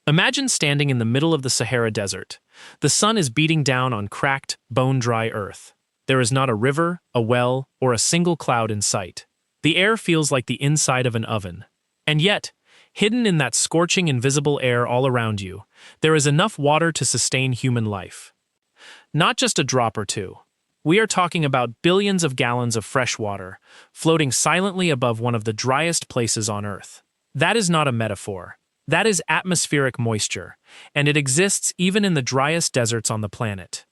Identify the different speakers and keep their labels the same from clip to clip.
Speaker 1: Imagine standing in the middle of the Sahara Desert. The sun is beating down on cracked, bone-dry earth. There is not a river, a well, or a single cloud in sight. The air feels like the inside of an oven. And yet, hidden in that scorching invisible air all around you, there is enough water to sustain human life. Not just a drop or two. We are talking about billions of gallons of fresh water, floating silently above one of the driest places on Earth. That is not a metaphor. That is atmospheric moisture, and it exists even in the driest deserts on the planet.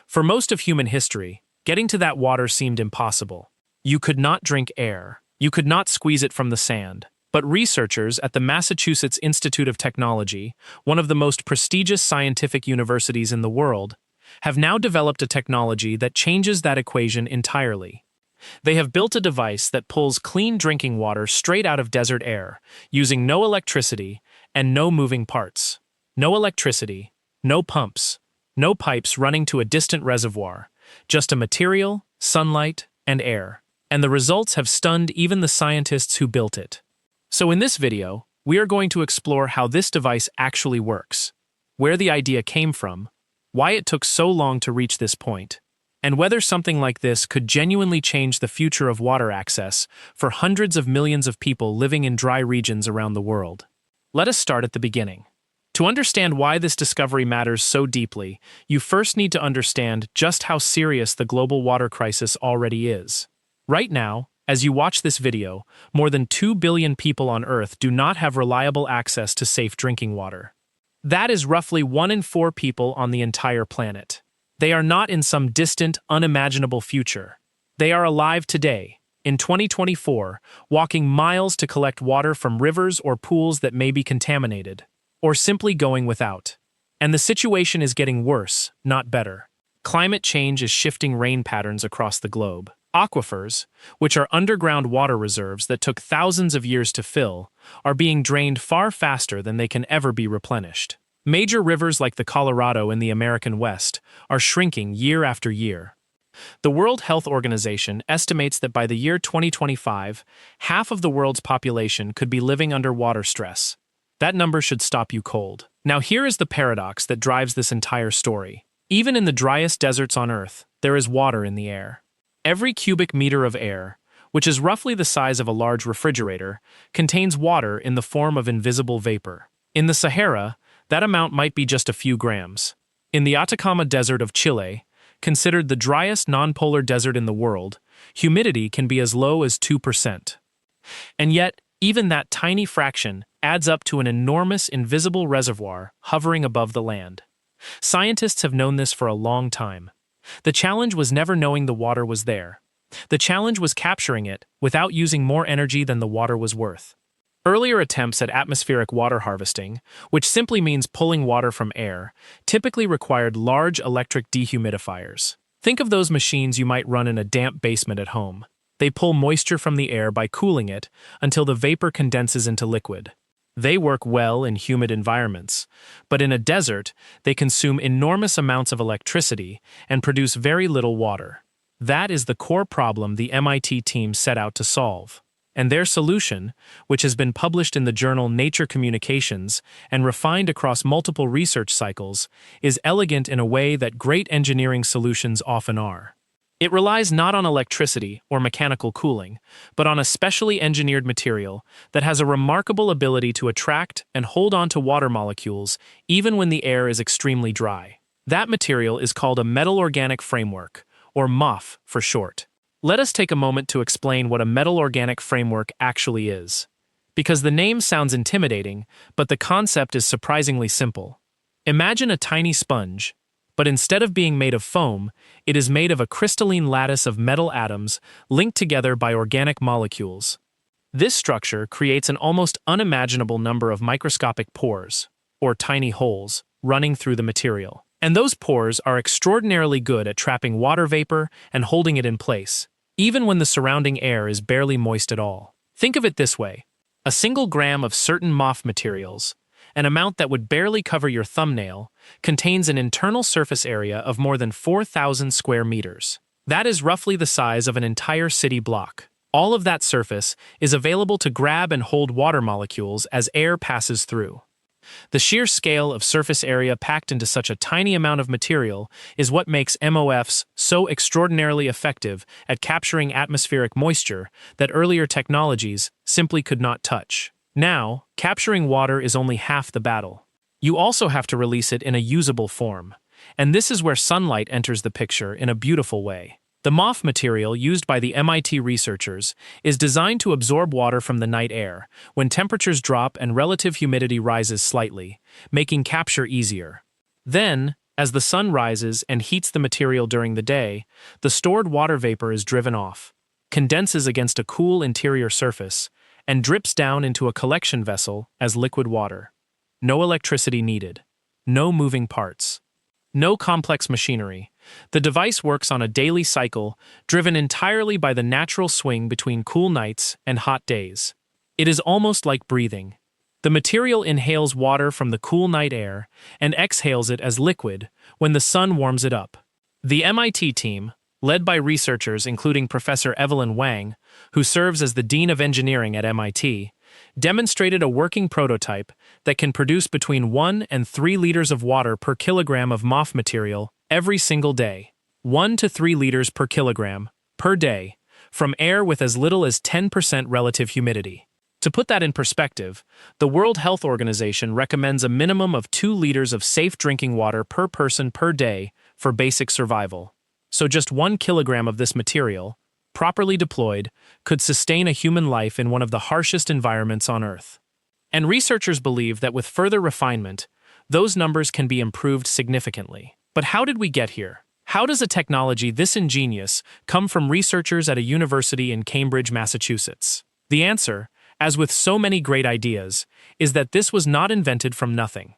Speaker 1: For most of human history, getting to that water seemed impossible. You could not drink air. You could not squeeze it from the sand. But researchers at the Massachusetts Institute of Technology, one of the most prestigious scientific universities in the world, have now developed a technology that changes that equation entirely. They have built a device that pulls clean drinking water straight out of desert air, using no electricity and no moving parts. No electricity, no pumps, no pipes running to a distant reservoir, just a material, sunlight, and air. And the results have stunned even the scientists who built it. So in this video, we are going to explore how this device actually works, where the idea came from, why it took so long to reach this point, and whether something like this could genuinely change the future of water access for hundreds of millions of people living in dry regions around the world. Let us start at the beginning. To understand why this discovery matters so deeply, you first need to understand just how serious the global water crisis already is. Right now, as you watch this video, more than 2 billion people on Earth do not have reliable access to safe drinking water. That is roughly 1 in 4 people on the entire planet. They are not in some distant, unimaginable future. They are alive today, in 2024, walking miles to collect water from rivers or pools that may be contaminated, or simply going without. And the situation is getting worse, not better. Climate change is shifting rain patterns across the globe. Aquifers, which are underground water reserves that took thousands of years to fill, are being drained far faster than they can ever be replenished. Major rivers like the Colorado in the American West are shrinking year after year. The World Health Organization estimates that by the year 2025, half of the world's population could be living under water stress. That number should stop you cold. Now here is the paradox that drives this entire story. Even in the driest deserts on Earth, there is water in the air. Every cubic meter of air, which is roughly the size of a large refrigerator, contains water in the form of invisible vapor. In the Sahara, that amount might be just a few grams. In the Atacama Desert of Chile, considered the driest non-polar desert in the world, humidity can be as low as 2%. And yet, even that tiny fraction adds up to an enormous invisible reservoir hovering above the land. Scientists have known this for a long time. The challenge was never knowing the water was there. The challenge was capturing it without using more energy than the water was worth. Earlier attempts at atmospheric water harvesting, which simply means pulling water from air, typically required large electric dehumidifiers. Think of those machines you might run in a damp basement at home. They pull moisture from the air by cooling it until the vapor condenses into liquid. They work well in humid environments, but in a desert, they consume enormous amounts of electricity and produce very little water. That is the core problem the MIT team set out to solve. And their solution, which has been published in the journal Nature Communications and refined across multiple research cycles, is elegant in a way that great engineering solutions often are. It relies not on electricity or mechanical cooling, but on a specially engineered material that has a remarkable ability to attract and hold on to water molecules even when the air is extremely dry. That material is called a metal organic framework, or MOF for short. Let us take a moment to explain what a metal organic framework actually is. Because the name sounds intimidating, but the concept is surprisingly simple. Imagine a tiny sponge, but instead of being made of foam, it is made of a crystalline lattice of metal atoms linked together by organic molecules. This structure creates an almost unimaginable number of microscopic pores, or tiny holes, running through the material. And those pores are extraordinarily good at trapping water vapor and holding it in place, even when the surrounding air is barely moist at all. Think of it this way. A single gram of certain MOF materials, an amount that would barely cover your thumbnail, contains an internal surface area of more than 4,000 square meters. That is roughly the size of an entire city block. All of that surface is available to grab and hold water molecules as air passes through. The sheer scale of surface area packed into such a tiny amount of material is what makes MOFs so extraordinarily effective at capturing atmospheric moisture that earlier technologies simply could not touch. Now, capturing water is only half the battle. You also have to release it in a usable form. And this is where sunlight enters the picture in a beautiful way. The MOF material used by the MIT researchers is designed to absorb water from the night air when temperatures drop and relative humidity rises slightly, making capture easier. Then, as the sun rises and heats the material during the day, the stored water vapor is driven off, condenses against a cool interior surface, and drips down into a collection vessel as liquid water. No electricity needed. No moving parts. No complex machinery. The device works on a daily cycle, driven entirely by the natural swing between cool nights and hot days. It is almost like breathing. The material inhales water from the cool night air and exhales it as liquid when the sun warms it up. The MIT team, led by researchers including Professor Evelyn Wang, who serves as the Dean of Engineering at MIT, demonstrated a working prototype that can produce between 1 and 3 liters of water per kilogram of MOF material every single day. 1 to 3 liters per kilogram, per day, from air with as little as 10% relative humidity. To put that in perspective, the World Health Organization recommends a minimum of 2 liters of safe drinking water per person per day for basic survival. So just 1 kilogram of this material, properly deployed, could sustain a human life in one of the harshest environments on Earth. And researchers believe that with further refinement, those numbers can be improved significantly. But how did we get here? How does a technology this ingenious come from researchers at a university in Cambridge, Massachusetts? The answer, as with so many great ideas, is that this was not invented from nothing.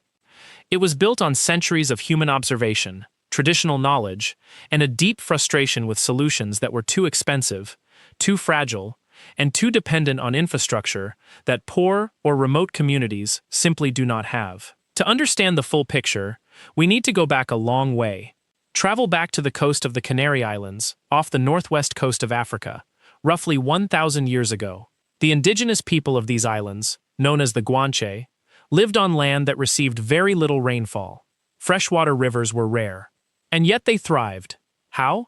Speaker 1: It was built on centuries of human observation, traditional knowledge, and a deep frustration with solutions that were too expensive, too fragile, and too dependent on infrastructure that poor or remote communities simply do not have. To understand the full picture, we need to go back a long way. Travel back to the coast of the Canary Islands, off the northwest coast of Africa, roughly 1,000 years ago. The indigenous people of these islands, known as the Guanche, lived on land that received very little rainfall. Freshwater rivers were rare. And yet they thrived. How?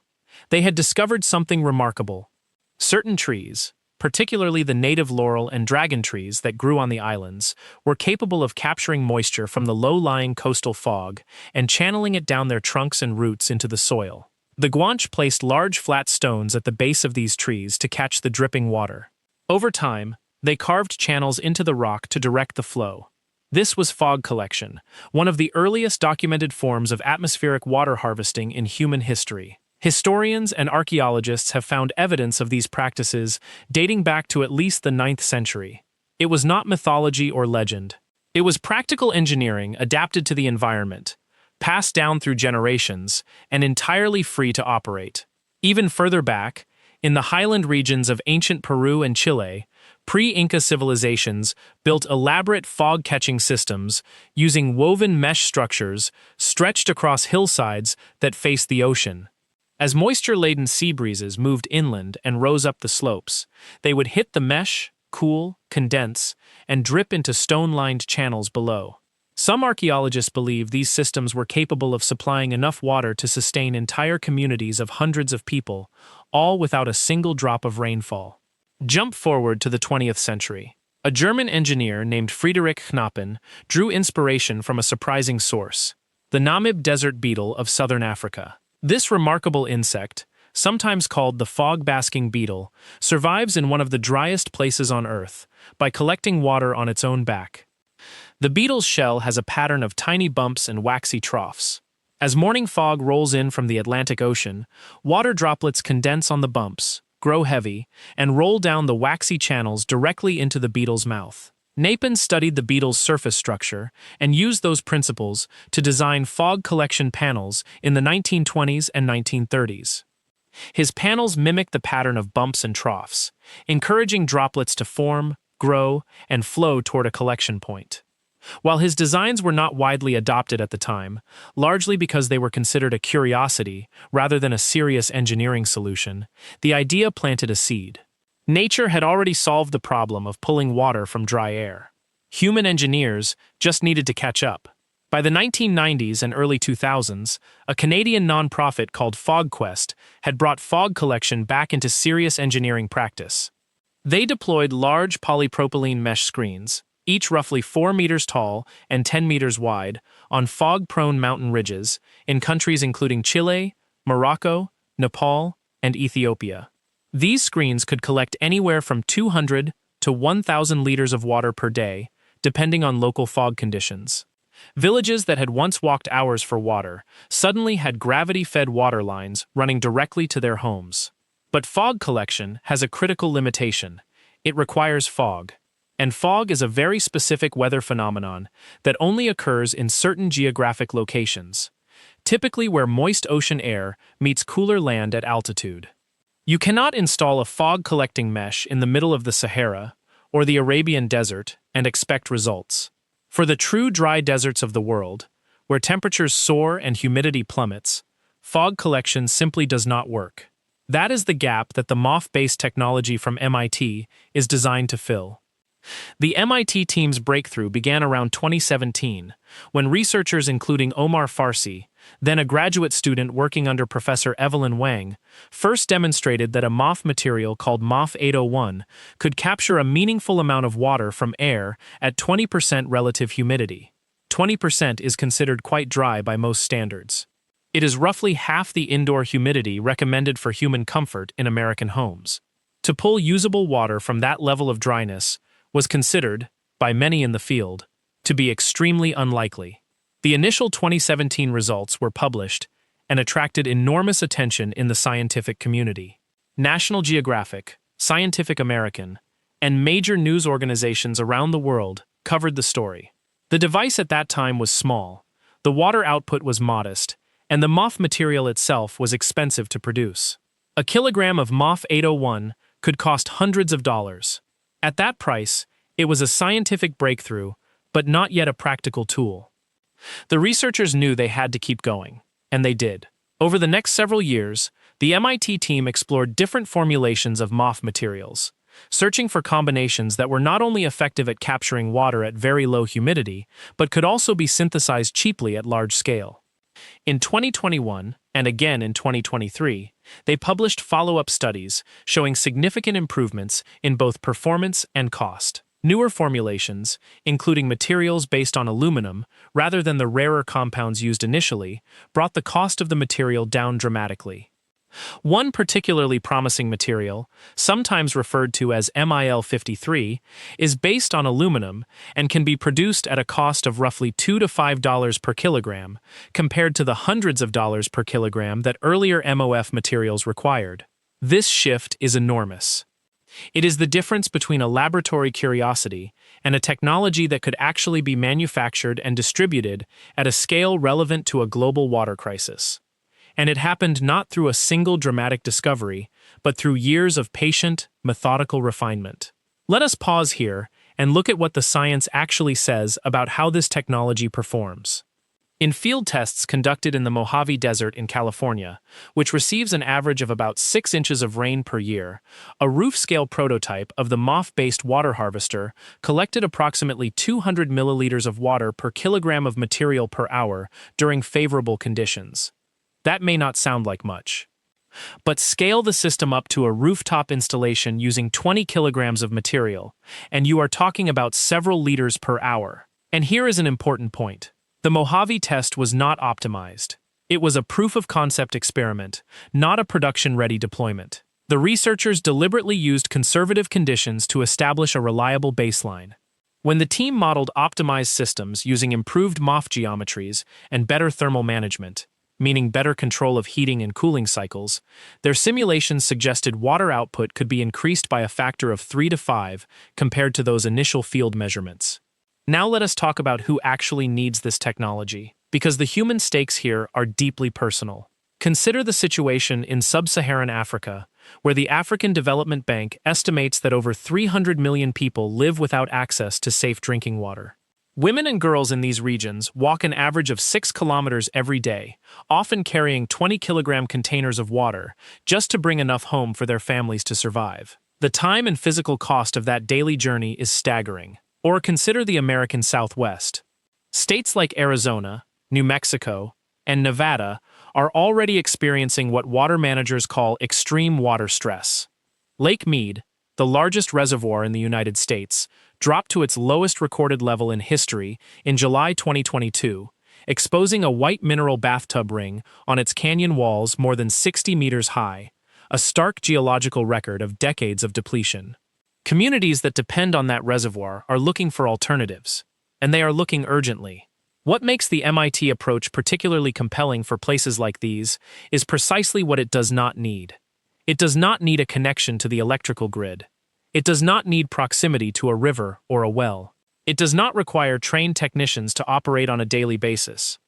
Speaker 1: They had discovered something remarkable. Certain trees, particularly the native laurel and dragon trees that grew on the islands, were capable of capturing moisture from the low-lying coastal fog and channeling it down their trunks and roots into the soil. The Guanche placed large flat stones at the base of these trees to catch the dripping water. Over time, they carved channels into the rock to direct the flow. This was fog collection, one of the earliest documented forms of atmospheric water harvesting in human history. Historians and archaeologists have found evidence of these practices dating back to at least the 9th century. It was not mythology or legend. It was practical engineering adapted to the environment, passed down through generations, and entirely free to operate. Even further back, in the highland regions of ancient Peru and Chile, pre-Inca civilizations built elaborate fog-catching systems using woven mesh structures stretched across hillsides that faced the ocean. As moisture-laden sea breezes moved inland and rose up the slopes, they would hit the mesh, cool, condense, and drip into stone-lined channels below. Some archaeologists believe these systems were capable of supplying enough water to sustain entire communities of hundreds of people, all without a single drop of rainfall. Jump forward to the 20th century. A German engineer named Friedrich Knappen drew inspiration from a surprising source, the Namib Desert beetle of southern Africa. This remarkable insect, sometimes called the fog-basking beetle, survives in one of the driest places on Earth by collecting water on its own back. The beetle's shell has a pattern of tiny bumps and waxy troughs. As morning fog rolls in from the Atlantic Ocean, water droplets condense on the bumps, grow heavy, and roll down the waxy channels directly into the beetle's mouth. Knappen studied the beetle's surface structure and used those principles to design fog collection panels in the 1920s and 1930s. His panels mimic the pattern of bumps and troughs, encouraging droplets to form, grow, and flow toward a collection point. While his designs were not widely adopted at the time, largely because they were considered a curiosity rather than a serious engineering solution, the idea planted a seed. Nature had already solved the problem of pulling water from dry air. Human engineers just needed to catch up. By the 1990s and early 2000s, a Canadian nonprofit called FogQuest had brought fog collection back into serious engineering practice. They deployed large polypropylene mesh screens, each roughly 4 meters tall and 10 meters wide, on fog-prone mountain ridges in countries including Chile, Morocco, Nepal, and Ethiopia. These screens could collect anywhere from 200 to 1,000 liters of water per day, depending on local fog conditions. Villages that had once walked hours for water suddenly had gravity-fed water lines running directly to their homes. But fog collection has a critical limitation. It requires fog. And fog is a very specific weather phenomenon that only occurs in certain geographic locations, typically where moist ocean air meets cooler land at altitude. You cannot install a fog-collecting mesh in the middle of the Sahara or the Arabian Desert and expect results. For the true dry deserts of the world, where temperatures soar and humidity plummets, fog collection simply does not work. That is the gap that the MOF-based technology from MIT is designed to fill. The MIT team's breakthrough began around 2017, when researchers including Omar Farsi, then a graduate student working under Professor Evelyn Wang, first demonstrated that a MOF material called MOF 801 could capture a meaningful amount of water from air at 20% relative humidity. 20% is considered quite dry by most standards. It is roughly half the indoor humidity recommended for human comfort in American homes. To pull usable water from that level of dryness was considered, by many in the field, to be extremely unlikely. The initial 2017 results were published and attracted enormous attention in the scientific community. National Geographic, Scientific American, and major news organizations around the world covered the story. The device at that time was small, the water output was modest, and the MOF material itself was expensive to produce. A kilogram of MOF 801 could cost hundreds of dollars. At that price, it was a scientific breakthrough, but not yet a practical tool. The researchers knew they had to keep going, and they did. Over the next several years, the MIT team explored different formulations of MOF materials, searching for combinations that were not only effective at capturing water at very low humidity, but could also be synthesized cheaply at large scale. In 2021, and again in 2023, they published follow-up studies showing significant improvements in both performance and cost. Newer formulations, including materials based on aluminum rather than the rarer compounds used initially, brought the cost of the material down dramatically. One particularly promising material, sometimes referred to as MIL-53, is based on aluminum and can be produced at a cost of roughly $2 to $5 per kilogram, compared to the hundreds of dollars per kilogram that earlier MOF materials required. This shift is enormous. It is the difference between a laboratory curiosity and a technology that could actually be manufactured and distributed at a scale relevant to a global water crisis. And it happened not through a single dramatic discovery, but through years of patient, methodical refinement. Let us pause here and look at what the science actually says about how this technology performs. In field tests conducted in the Mojave Desert in California, which receives an average of about 6 inches of rain per year, a roof-scale prototype of the MOF-based water harvester collected approximately 200 milliliters of water per kilogram of material per hour during favorable conditions. That may not sound like much. But scale the system up to a rooftop installation using 20 kilograms of material, and you are talking about several liters per hour. And here is an important point. The Mojave test was not optimized. It was a proof-of-concept experiment, not a production-ready deployment. The researchers deliberately used conservative conditions to establish a reliable baseline. When the team modeled optimized systems using improved MOF geometries and better thermal management, meaning better control of heating and cooling cycles, their simulations suggested water output could be increased by a factor of 3 to 5 compared to those initial field measurements. Now let us talk about who actually needs this technology, because the human stakes here are deeply personal. Consider the situation in sub-Saharan Africa, where the African Development Bank estimates that over 300 million people live without access to safe drinking water. Women and girls in these regions walk an average of 6 kilometers every day, often carrying 20-kilogram containers of water, just to bring enough home for their families to survive. The time and physical cost of that daily journey is staggering. Or consider the American Southwest. States like Arizona, New Mexico, and Nevada are already experiencing what water managers call extreme water stress. Lake Mead, the largest reservoir in the United States, dropped to its lowest recorded level in history in July 2022, exposing a white mineral bathtub ring on its canyon walls more than 60 meters high, a stark geological record of decades of depletion. Communities that depend on that reservoir are looking for alternatives, and they are looking urgently. What makes the MIT approach particularly compelling for places like these is precisely what it does not need. It does not need a connection to the electrical grid. It does not need proximity to a river or a well. It does not require trained technicians to operate on a daily basis.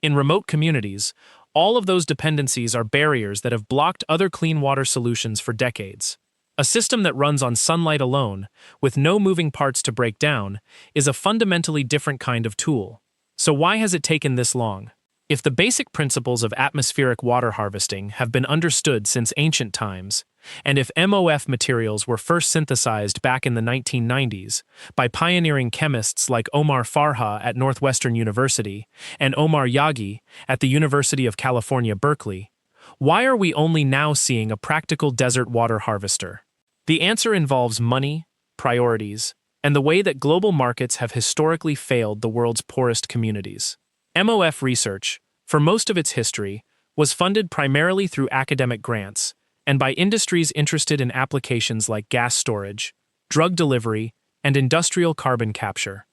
Speaker 1: In remote communities, all of those dependencies are barriers that have blocked other clean water solutions for decades. A system that runs on sunlight alone, with no moving parts to break down, is a fundamentally different kind of tool. So why has it taken this long? If the basic principles of atmospheric water harvesting have been understood since ancient times, and if MOF materials were first synthesized back in the 1990s by pioneering chemists like Omar Farha at Northwestern University and Omar Yaghi at the University of California, Berkeley, why are we only now seeing a practical desert water harvester? The answer involves money, priorities, and the way that global markets have historically failed the world's poorest communities. MOF research, for most of its history, was funded primarily through academic grants and by industries interested in applications like gas storage, drug delivery, and industrial carbon capture.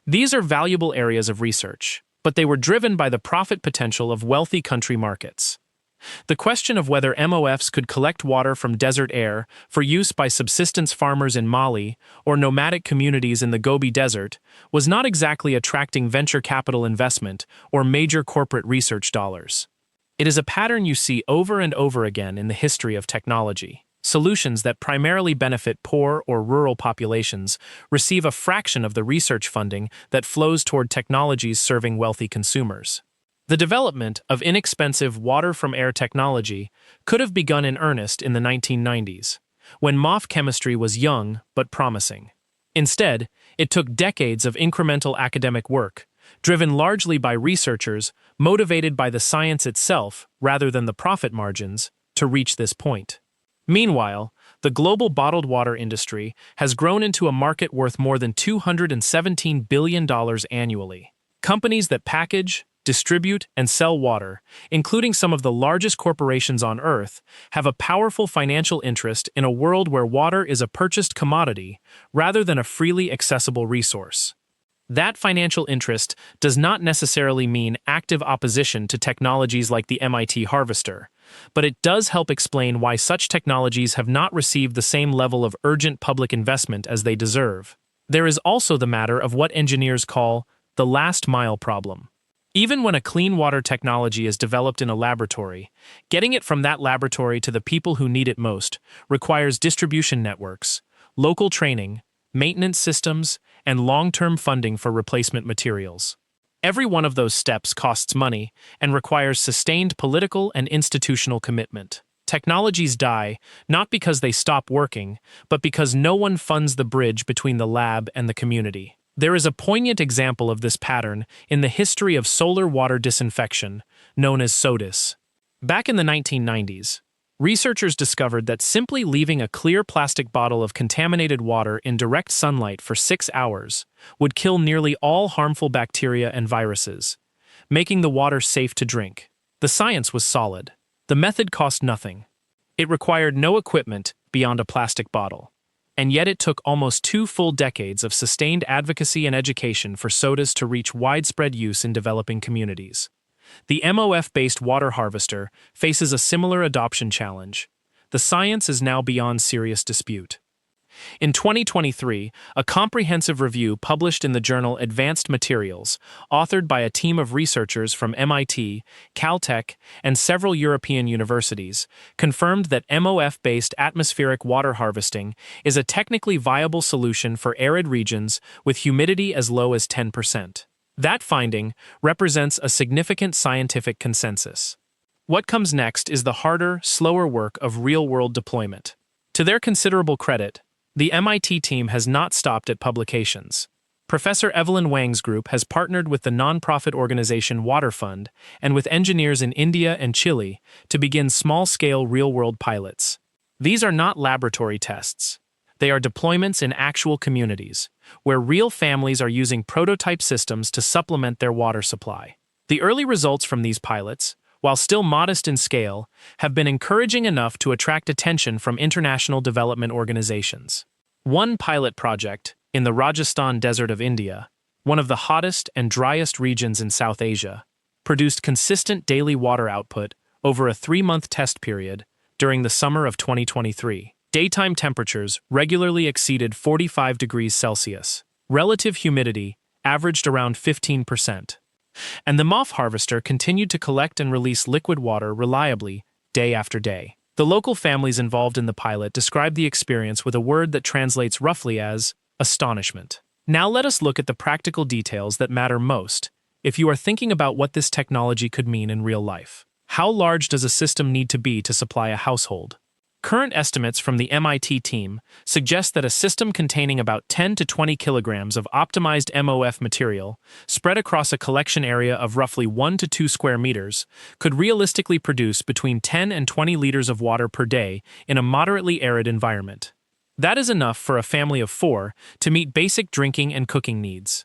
Speaker 1: These are valuable areas of research, but they were driven by the profit potential of wealthy country markets. The question of whether MOFs could collect water from desert air for use by subsistence farmers in Mali or nomadic communities in the Gobi Desert was not exactly attracting venture capital investment or major corporate research dollars. It is a pattern you see over and over again in the history of technology. Solutions that primarily benefit poor or rural populations receive a fraction of the research funding that flows toward technologies serving wealthy consumers. The development of inexpensive water-from-air technology could have begun in earnest in the 1990s, when MOF chemistry was young but promising. Instead, it took decades of incremental academic work, driven largely by researchers motivated by the science itself rather than the profit margins, to reach this point. Meanwhile, the global bottled water industry has grown into a market worth more than $217 billion annually. Companies that package, distribute, and sell water, including some of the largest corporations on Earth, have a powerful financial interest in a world where water is a purchased commodity rather than a freely accessible resource. That financial interest does not necessarily mean active opposition to technologies like the MIT Harvester, but it does help explain why such technologies have not received the same level of urgent public investment as they deserve. There is also the matter of what engineers call the last mile problem. Even when a clean water technology is developed in a laboratory, getting it from that laboratory to the people who need it most requires distribution networks, local training, maintenance systems, and long-term funding for replacement materials. Every one of those steps costs money and requires sustained political and institutional commitment. Technologies die not because they stop working, but because no one funds the bridge between the lab and the community. There is a poignant example of this pattern in the history of solar water disinfection, known as SODIS. Back in the 1990s, researchers discovered that simply leaving a clear plastic bottle of contaminated water in direct sunlight for 6 hours would kill nearly all harmful bacteria and viruses, making the water safe to drink. The science was solid. The method cost nothing. It required no equipment beyond a plastic bottle. And yet it took almost 2 full decades of sustained advocacy and education for SODIS to reach widespread use in developing communities. The MOF-based water harvester faces a similar adoption challenge. The science is now beyond serious dispute. In 2023, a comprehensive review published in the journal Advanced Materials, authored by a team of researchers from MIT, Caltech, and several European universities, confirmed that MOF-based atmospheric water harvesting is a technically viable solution for arid regions with humidity as low as 10%. That finding represents a significant scientific consensus. What comes next is the harder, slower work of real-world deployment. To their considerable credit, the MIT team has not stopped at publications. Professor Evelyn Wang's group has partnered with the nonprofit organization Water Fund and with engineers in India and Chile to begin small-scale real-world pilots. These are not laboratory tests. They are deployments in actual communities, where real families are using prototype systems to supplement their water supply. The early results from these pilots, while still modest in scale, have been encouraging enough to attract attention from international development organizations. One pilot project, in the Rajasthan Desert of India, one of the hottest and driest regions in South Asia, produced consistent daily water output over a 3-month test period during the summer of 2023. Daytime temperatures regularly exceeded 45 degrees Celsius. Relative humidity averaged around 15%. And the MOF harvester continued to collect and release liquid water reliably day after day. The local families involved in the pilot described the experience with a word that translates roughly as astonishment. Now let us look at the practical details that matter most if you are thinking about what this technology could mean in real life. How large does a system need to be to supply a household? Current estimates from the MIT team suggest that a system containing about 10 to 20 kilograms of optimized MOF material, spread across a collection area of roughly 1 to 2 square meters, could realistically produce between 10 and 20 liters of water per day in a moderately arid environment. That is enough for a family of 4 to meet basic drinking and cooking needs.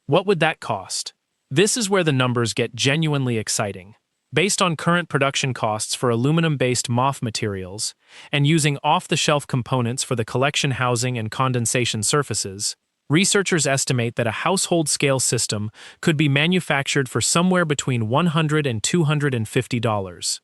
Speaker 1: What would that cost? This is where the numbers get genuinely exciting. Based on current production costs for aluminum-based MOF materials, and using off-the-shelf components for the collection housing and condensation surfaces, researchers estimate that a household-scale system could be manufactured for somewhere between $100 and $250.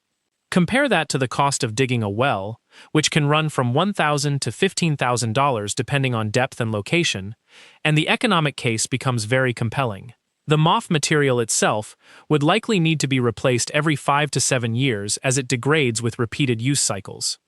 Speaker 1: Compare that to the cost of digging a well, which can run from $1,000 to $15,000 depending on depth and location, and the economic case becomes very compelling. The MOF material itself would likely need to be replaced every 5 to 7 years as it degrades with repeated use cycles.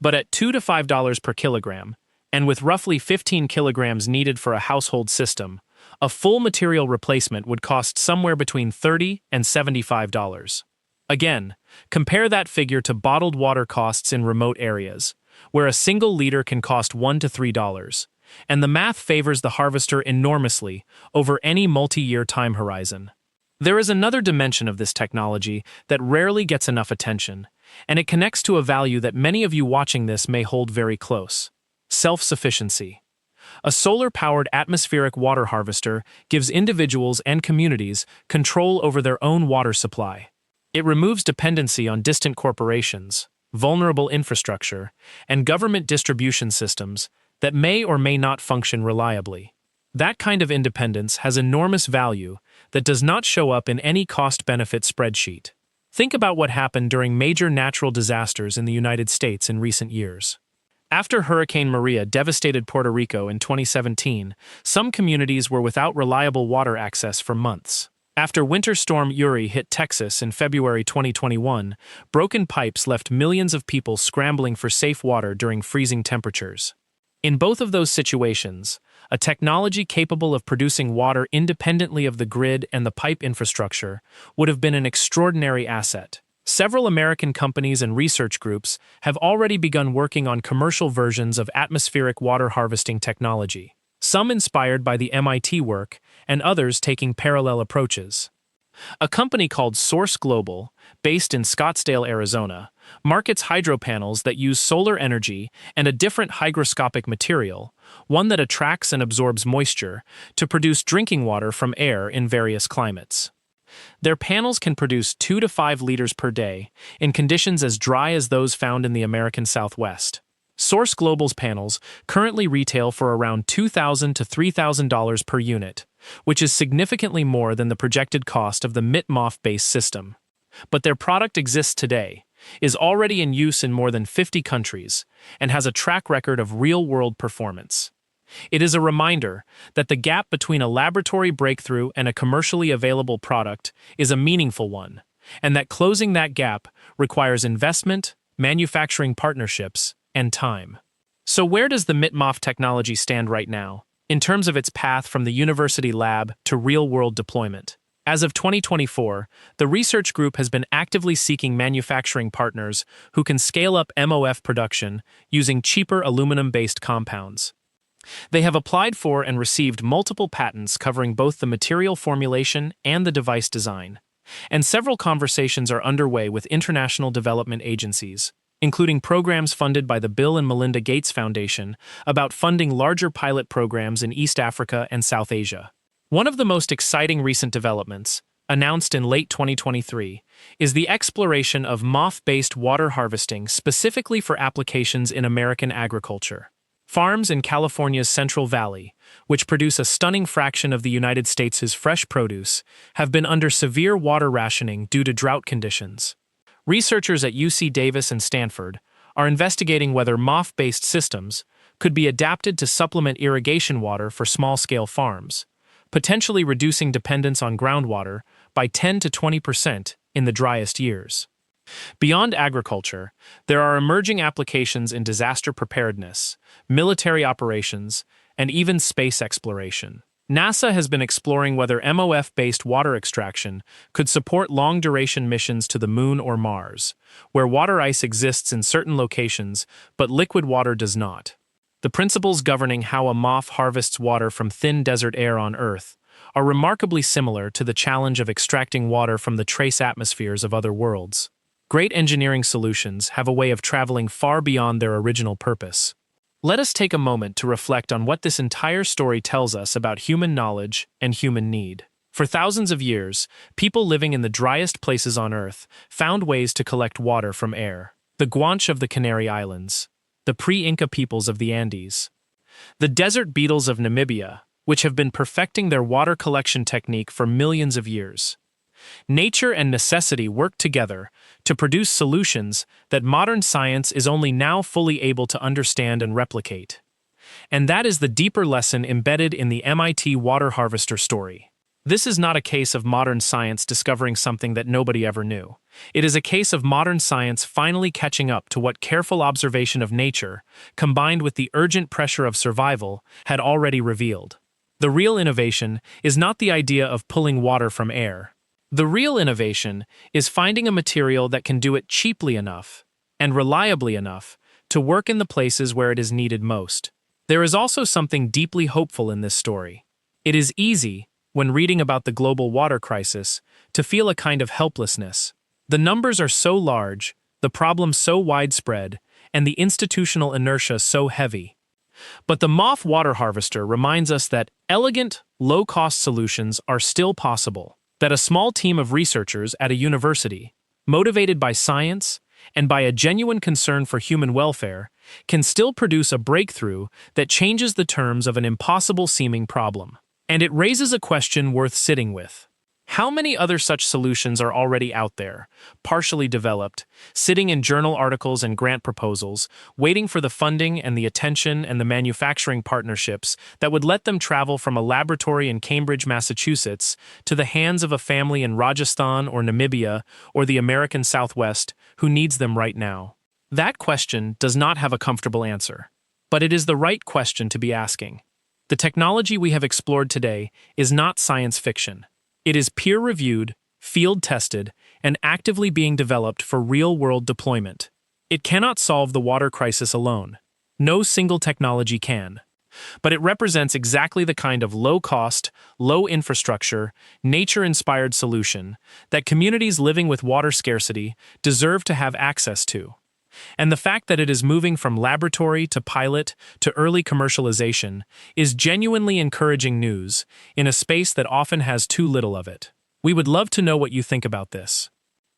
Speaker 1: But at $2 to $5 per kilogram, and with roughly 15 kilograms needed for a household system, a full material replacement would cost somewhere between $30 and $75. Again, compare that figure to bottled water costs in remote areas, where a single liter can cost $1 to $3. And the math favors the harvester enormously over any multi-year time horizon. There is another dimension of this technology that rarely gets enough attention, and it connects to a value that many of you watching this may hold very close: self-sufficiency. A solar-powered atmospheric water harvester gives individuals and communities control over their own water supply. It removes dependency on distant corporations, vulnerable infrastructure, and government distribution systems that may or may not function reliably. That kind of independence has enormous value that does not show up in any cost-benefit spreadsheet. Think about what happened during major natural disasters in the United States in recent years. After Hurricane Maria devastated Puerto Rico in 2017, some communities were without reliable water access for months. After Winter Storm Uri hit Texas in February 2021, broken pipes left millions of people scrambling for safe water during freezing temperatures. In both of those situations, a technology capable of producing water independently of the grid and the pipe infrastructure would have been an extraordinary asset. Several American companies and research groups have already begun working on commercial versions of atmospheric water harvesting technology, some inspired by the MIT work and others taking parallel approaches. A company called Source Global, based in Scottsdale, Arizona, markets hydro panels that use solar energy and a different hygroscopic material, one that attracts and absorbs moisture, to produce drinking water from air in various climates. Their panels can produce 2 to 5 liters per day in conditions as dry as those found in the American Southwest. Source Global's panels currently retail for around $2,000 to $3,000 per unit, which is significantly more than the projected cost of the MOF-based system. But their product exists today, is already in use in more than 50 countries, and has a track record of real-world performance. It is a reminder that the gap between a laboratory breakthrough and a commercially available product is a meaningful one, and that closing that gap requires investment, manufacturing partnerships, and time. So where does the MOF technology stand right now, in terms of its path from the university lab to real-world deployment? As of 2024, the research group has been actively seeking manufacturing partners who can scale up MOF production using cheaper aluminum-based compounds. They have applied for and received multiple patents covering both the material formulation and the device design. And several conversations are underway with international development agencies, including programs funded by the Bill and Melinda Gates Foundation, about funding larger pilot programs in East Africa and South Asia. One of the most exciting recent developments, announced in late 2023, is the exploration of MOF-based water harvesting specifically for applications in American agriculture. Farms in California's Central Valley, which produce a stunning fraction of the United States' fresh produce, have been under severe water rationing due to drought conditions. Researchers at UC Davis and Stanford are investigating whether MOF-based systems could be adapted to supplement irrigation water for small-scale farms, potentially reducing dependence on groundwater by 10 to 20% in the driest years. Beyond agriculture, there are emerging applications in disaster preparedness, military operations, and even space exploration. NASA has been exploring whether MOF-based water extraction could support long-duration missions to the Moon or Mars, where water ice exists in certain locations but liquid water does not. The principles governing how a MOF harvests water from thin desert air on Earth are remarkably similar to the challenge of extracting water from the trace atmospheres of other worlds. Great engineering solutions have a way of traveling far beyond their original purpose. Let us take a moment to reflect on what this entire story tells us about human knowledge and human need. For thousands of years, people living in the driest places on Earth found ways to collect water from air. The Guanche of the Canary Islands, the pre-Inca peoples of the Andes, the desert beetles of Namibia, which have been perfecting their water collection technique for millions of years. Nature and necessity work together to produce solutions that modern science is only now fully able to understand and replicate. And that is the deeper lesson embedded in the MIT water harvester story. This is not a case of modern science discovering something that nobody ever knew. It is a case of modern science finally catching up to what careful observation of nature, combined with the urgent pressure of survival, had already revealed. The real innovation is not the idea of pulling water from air. The real innovation is finding a material that can do it cheaply enough and reliably enough to work in the places where it is needed most. There is also something deeply hopeful in this story. It is easy, when reading about the global water crisis, to feel a kind of helplessness. The numbers are so large, the problem so widespread, and the institutional inertia so heavy. But the MOF water harvester reminds us that elegant, low-cost solutions are still possible. That a small team of researchers at a university, motivated by science and by a genuine concern for human welfare, can still produce a breakthrough that changes the terms of an impossible-seeming problem. And it raises a question worth sitting with. How many other such solutions are already out there, partially developed, sitting in journal articles and grant proposals, waiting for the funding and the attention and the manufacturing partnerships that would let them travel from a laboratory in Cambridge, Massachusetts, to the hands of a family in Rajasthan or Namibia or the American Southwest who needs them right now? That question does not have a comfortable answer, but it is the right question to be asking. The technology we have explored today is not science fiction. It is peer-reviewed, field-tested, and actively being developed for real-world deployment. It cannot solve the water crisis alone. No single technology can. But it represents exactly the kind of low-cost, low-infrastructure, nature-inspired solution that communities living with water scarcity deserve to have access to. And the fact that it is moving from laboratory to pilot to early commercialization is genuinely encouraging news in a space that often has too little of it. We would love to know what you think about this.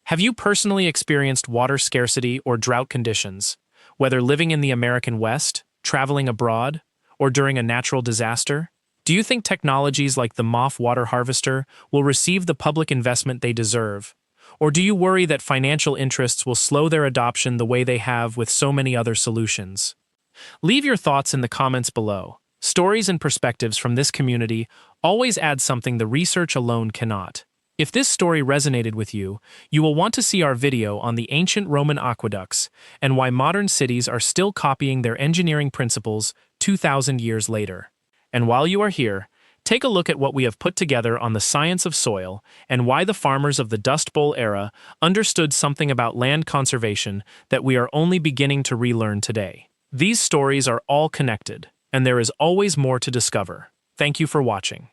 Speaker 1: Have you personally experienced water scarcity or drought conditions, whether living in the American West, traveling abroad, or during a natural disaster? Do you think technologies like the MOF water harvester will receive the public investment they deserve? Or do you worry that financial interests will slow their adoption the way they have with so many other solutions? Leave your thoughts in the comments below. Stories and perspectives from this community always add something the research alone cannot. If this story resonated with you, you will want to see our video on the ancient Roman aqueducts and why modern cities are still copying their engineering principles 2,000 years later. And while you are here, take a look at what we have put together on the science of soil and why the farmers of the Dust Bowl era understood something about land conservation that we are only beginning to relearn today. These stories are all connected. and there is always more to discover. Thank you for watching.